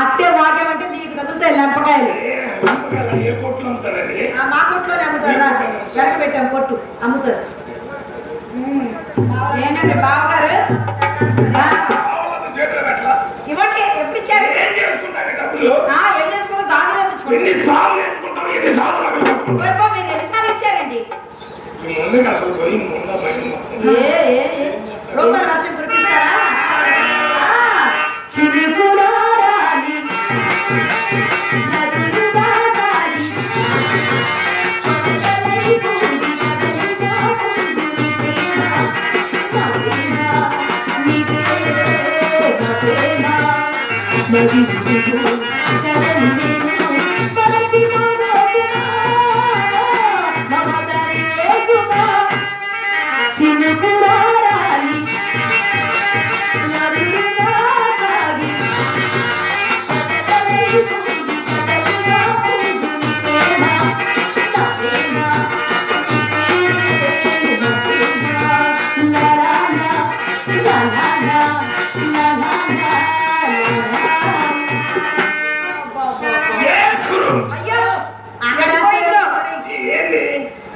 అట్టే వాగేమంటే నీకు తగులుతాయి లెంపకాయలు. మా కొట్టులోనే అమ్ముతారా? వెనకబెట్టాం కొట్టు అమ్ముతారు. ఏంటంటే బావగారు ఇవ్వండి. ఎప్పించారు ఏం చేసుకుంటారు? గాజులు ఎప్పించుకోండి. మీరు ఎన్నిసార్లు ఇచ్చారండి? రూపాయలు వర్షం కురిపిస్తారా?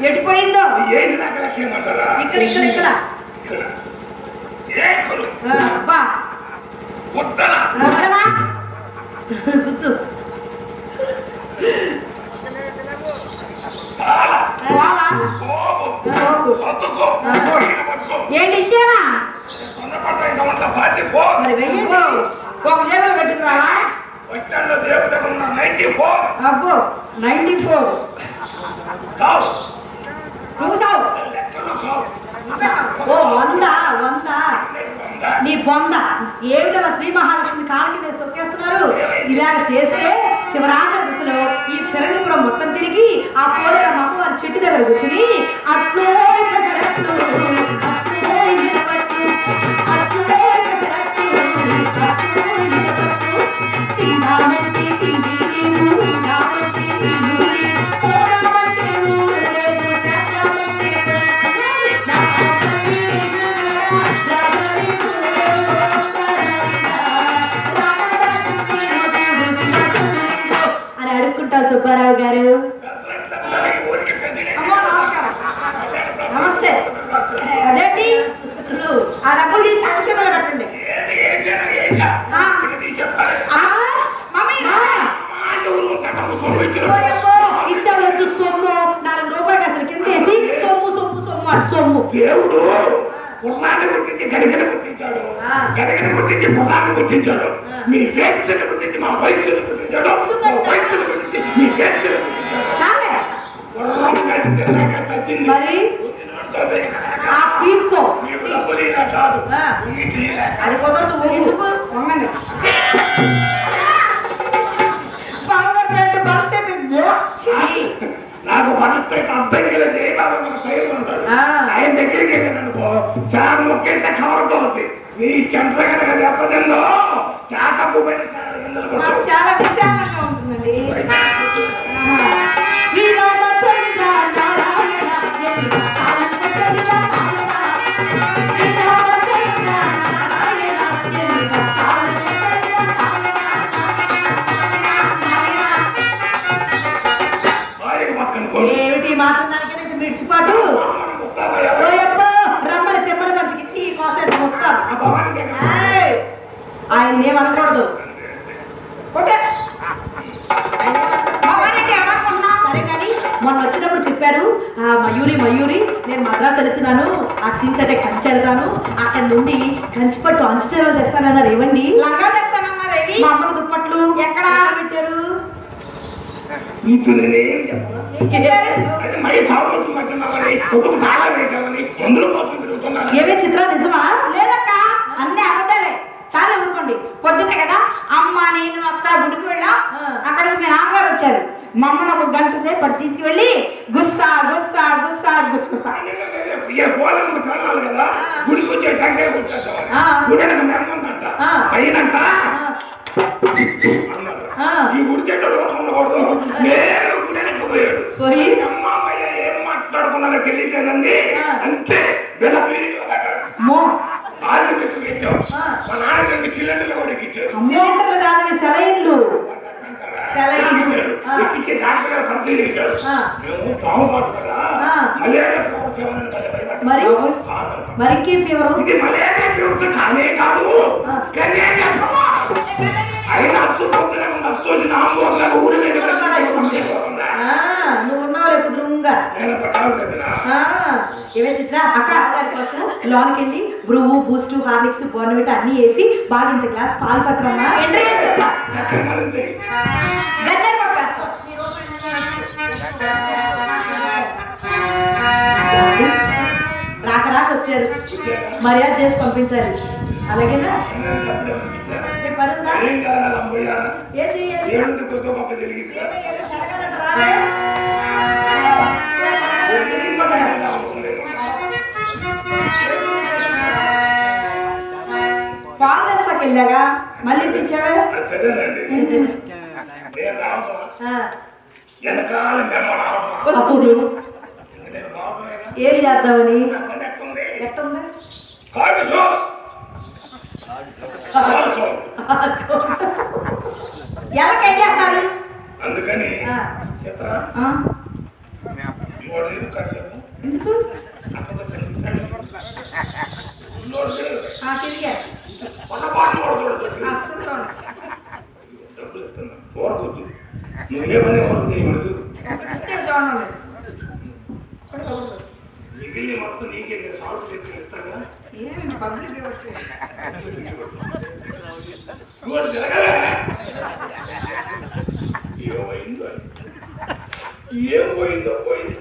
ఎడిపోయిందో ఇక్కడ ఇక్కడ ఇక్కడ గుర్తు ఏంటి ఇచ్చారా? ఒక జేబులో పెట్టుకురావా? అబ్బో 94 ఓ 100 నీ బొంద ఏమిటలా శ్రీ మహాలక్ష్మి కాళ్ళకి తొక్కేస్తున్నారు. ఇలాగ చేస్తే చివరాఖరి దశలో ఈ ఫిరంగిపురం మొత్తం తిరిగి ఆ కోరిక అమ్మవారి చెట్టు దగ్గర కూర్చుని అట్లో సుబ్బారావు గారు నమస్తే. అదేంటి ఆ డబ్బులు తీసి అక్షతలు పెట్టండి. ఇచ్చేవాళ్ళందు సొమ్ము 4 రూపాయలు అసలు కింద వేసి సొమ్ము సొమ్ము సొమ్ము అటు సొమ్ము. దేవుడు పున్నాన్ని గుర్తించి గడిగని గుర్తించాడు, గడిగని గుర్తించి పున్నాన్ని గుర్తించాడు. మీ వేస్తుని గుర్తించి మా వయసుని గుర్తించాడు, మా వయసుని గుర్తించి మీ వేస్తుని గుర్తించాడు. చాలే మరి ఆ పీక్కో అది కుదరదు. నాకు మనస్తే అర్థం కలిసి ఉంటాడు. ఆయన దగ్గరికి వెళ్ళిననుకో సార్ ముఖ్యంత కవర్ అవుతుంది. నీ సెంటర్ కనుక దెబ్బతిందో శాఖ చాలా విశాలంగా ఉంటుందండి. శ్రీరామచంద్ర నారాయణ ఏమిటి మాట్లాడడానికి మిడిచిపాటు రమ్మని తిమ్మడి మందికి నీ కోసం వస్తాను. ఆయన ఏమనకూడదు. సరే కానీ మొన్న వచ్చినప్పుడు చెప్పారు మయూరి నేను మద్రాసు వెళుతున్నాను, అట్టించటే కంచి వెళ్తాను, అక్కడి నుండి కంచిపట్టు అంచుచీరలు తెస్తానన్నారు. ఏవండి లంగా తెస్తానన్నారు. మా అమ్మకు దుప్పట్లు ఎక్కడా పెట్టారు? ఏవే చిత్ర నిజమా? లేదక్క అన్నీ అబద్ధాలే. చాలా ఊరుకోండి. పొద్దున్నే కదా అమ్మ నేను అక్క గుడికి వెళ్ళా. అక్కడికి మీ నాన్నగారు వచ్చారు. మా అమ్మను ఒక గంట సేపు అటు తీసుకువెళ్ళి గుస్సా గుస్సా గుస్సా గుస్సా గుడికి వచ్చే టంకాయ ఈ గుడిచేటోడు ఉండకూడదు. నేను గుడికి పోయాడు. అమ్మాయ్య ఏం మాట్లాడుకున్నారో తెలియదేనండి. అంతే వెళ్ళ ఆరు పెట్టి పెట్టాం. మా నాన్న 2 సిలిండర్లు కూడా ఎక్కించారు. సిలిండర్లు కాదు సెలైన్లు. సెలైన్లు ఎక్కించి డాక్టర్ గారు పరిచయం చేశారు. మేము పాము కాదు కదా మలేరియా మరి ఇంకేం ఫీవర్? ఇది మలేరియా ఫీవర్ కానే కాదు, అయినా నువ్వు ఉన్నావు రేపు దురుంగా. ఏమే చిత్ర అక్క లోనికి వెళ్ళి బ్రువ్వు బూస్ట్ హార్లిక్స్ బోర్నవిటా అన్ని వేసి బాగా ఇంత గ్లాస్ పాలు పట్టరమ్మా. ఎంట్రీ చేస్తా రాక రాక వచ్చారు, మర్యాద చేసి పంపించాలి. అలాగేనా? పాలు తెస్తాకి వెళ్ళాగా మళ్ళీ ఇప్పించావే. అప్పుడు ఏం చేద్దామని ఎట్టుంది? ఎలాకేం చేస్తారు? అందుకని ఎందుకు డబ్బులు ఇస్తున్నా కోరకొద్దు, నువ్వేమని వర్క్ చేయకూడదు. మిగిలిన మొత్తం నీకే సాల్వ్ చేసి ఇస్తాగా. ఏం పోయిందో పోయింది,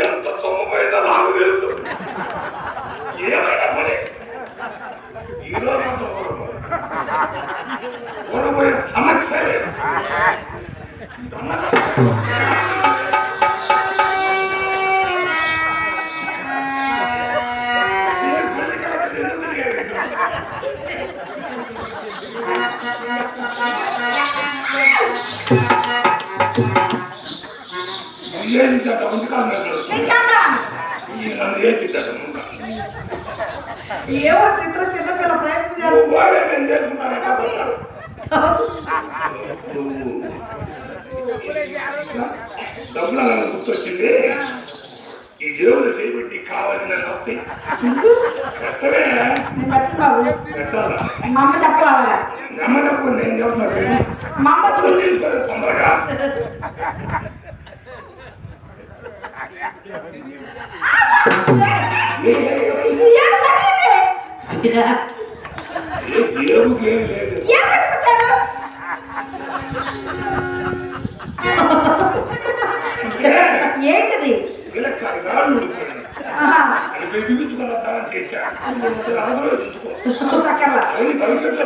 ఎంత సొమ్ము పోయిందో నాకు తెలుసు. ఏమైనా సరే ఈరోజు ఓడిపోయే సమస్య లేదు. ఏదిద్దాట ఉంచుకాలు నన్ను ఏసిద్దాట ఏవో చిత్ర చిన్నపిల్ల ప్రయత్నం డబ్బులు నన్ను గుర్తొచ్చింది. ఈ దేవుడు చేయబట్టి కావాల్సిన వస్తాయి కట్టవే పెట్టాలా? మా అమ్మ చెప్పాలా? అమ్మ చెప్పు, నేను చెప్తాను. మా అమ్మ చూడు తీసుకోలేదు తొందరగా. దేవుడికి ఏం లేదు. ఏంటిది? భవిష్యత్తులో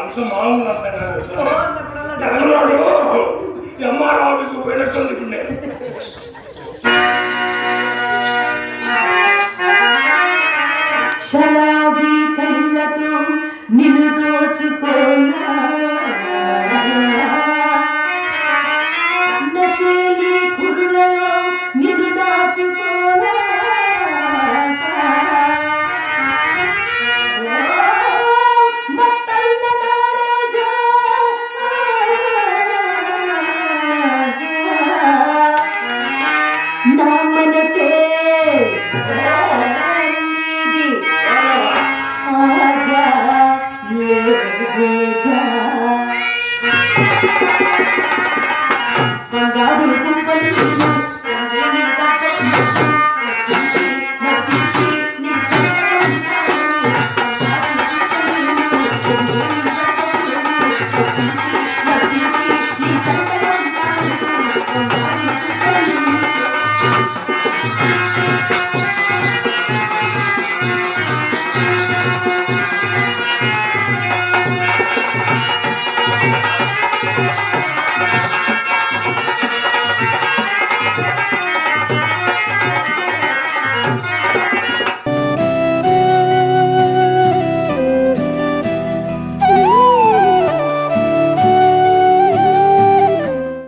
అంత మామూలు అర్థం కాదు. ఎంఆర్ ఆఫీసు పోయినట్టుంది ఇప్పుడు నేను.